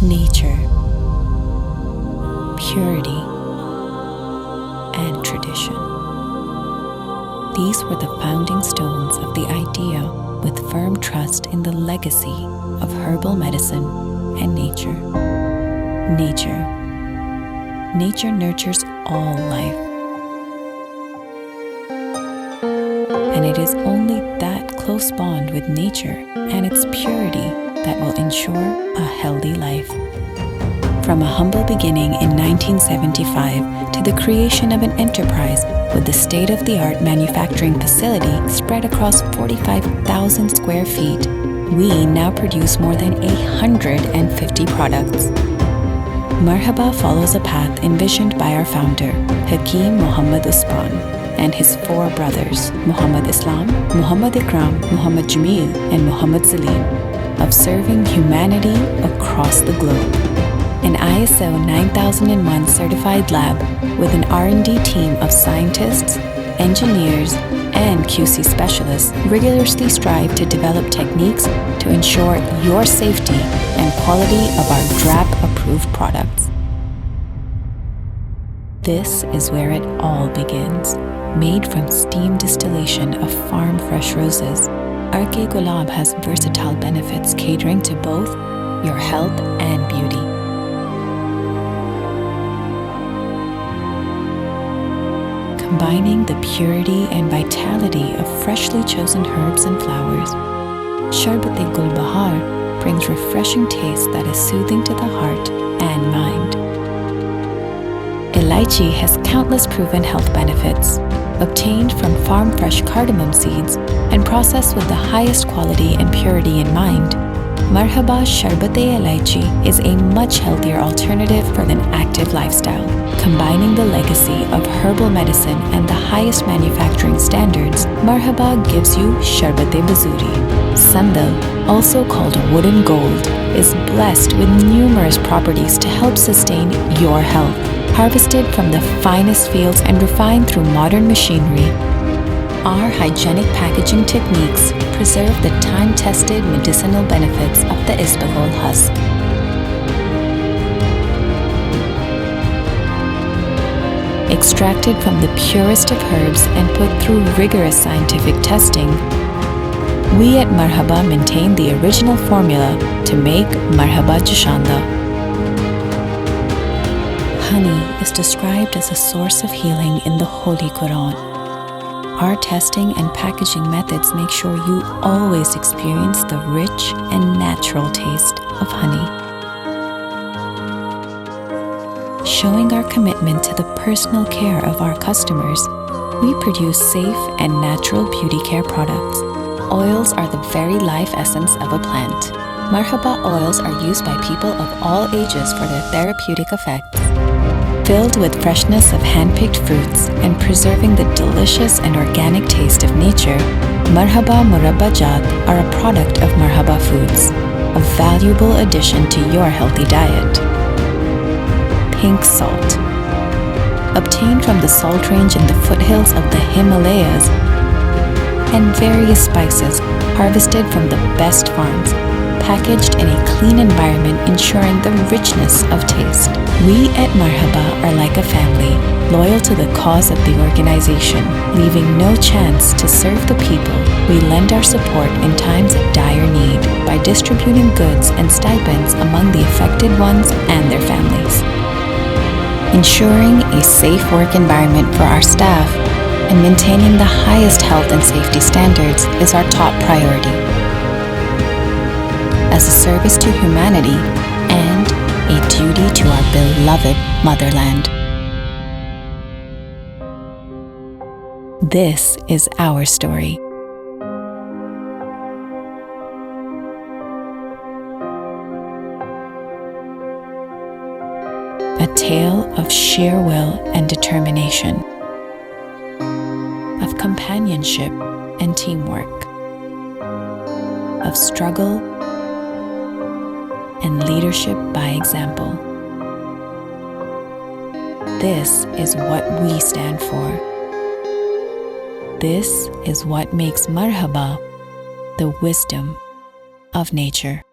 nature, purity, and tradition. These were the founding stones of the idea, with firm trust in the legacy of herbal medicine and nature. Nature nurtures all life. And it is only that close bond with nature and its purity that will ensure a healthy life. From a humble beginning in 1975 to the creation of an enterprise with the state-of-the-art manufacturing facility spread across 45,000 square feet, we now produce more than 150 products. Marhaba follows a path envisioned by our founder, Hakeem Muhammad Usman, and his four brothers, Muhammad Islam, Muhammad Ikram, Muhammad Jameel, and Muhammad Salim, of serving humanity across the globe. An ISO 9001 certified lab with an R&D team of scientists, engineers, and QC specialists rigorously strive to develop techniques to ensure your safety and quality of our DRAP-approved products. This is where it all begins. Made from steam distillation of farm-fresh roses, Arke Gulab has versatile benefits catering to both your health and beauty. Combining the purity and vitality of freshly chosen herbs and flowers, Sharbat-e-Gul Bahar brings refreshing taste that is soothing to the heart and mind. Elaichi has countless proven health benefits, obtained from farm-fresh cardamom seeds and processed with the highest quality and purity in mind. Marhaba's Sharbat-e-Elaichi is a much healthier alternative for an active lifestyle. Combining the legacy of herbal medicine and the highest manufacturing standards, Marhaba gives you Sharbat-e-Bazuri. Sandal, also called wooden gold, is blessed with numerous properties to help sustain your health. Harvested from the finest fields and refined through modern machinery, our hygienic packaging techniques preserve the time-tested medicinal benefits of the isbagol husk. Extracted from the purest of herbs and put through rigorous scientific testing, we at Marhaba maintain the original formula to make Marhaba Jashanda. Honey is described as a source of healing in the Holy Quran. Our testing and packaging methods make sure you always experience the rich and natural taste of honey. Showing our commitment to the personal care of our customers, we produce safe and natural beauty care products. Oils are the very life essence of a plant. Marhaba oils are used by people of all ages for their therapeutic effects. Filled with freshness of hand-picked fruits and preserving the delicious and organic taste of nature, Marhaba Murabbajat are a product of Marhaba Foods, a valuable addition to your healthy diet. Pink salt. Obtained from the salt range in the foothills of the Himalayas, and various spices harvested from the best farms, packaged in a clean environment ensuring the richness of taste. We at Marhaba are like a family, loyal to the cause of the organization, leaving no chance to serve the people. We lend our support in times of dire need by distributing goods and stipends among the affected ones and their families. Ensuring a safe work environment for our staff and maintaining the highest health and safety standards is our top priority. As a service to humanity and a duty to our beloved motherland. This is our story. A tale of sheer will and determination, of companionship and teamwork, of struggle and leadership by example. This is what we stand for. This is what makes Marhaba the wisdom of nature.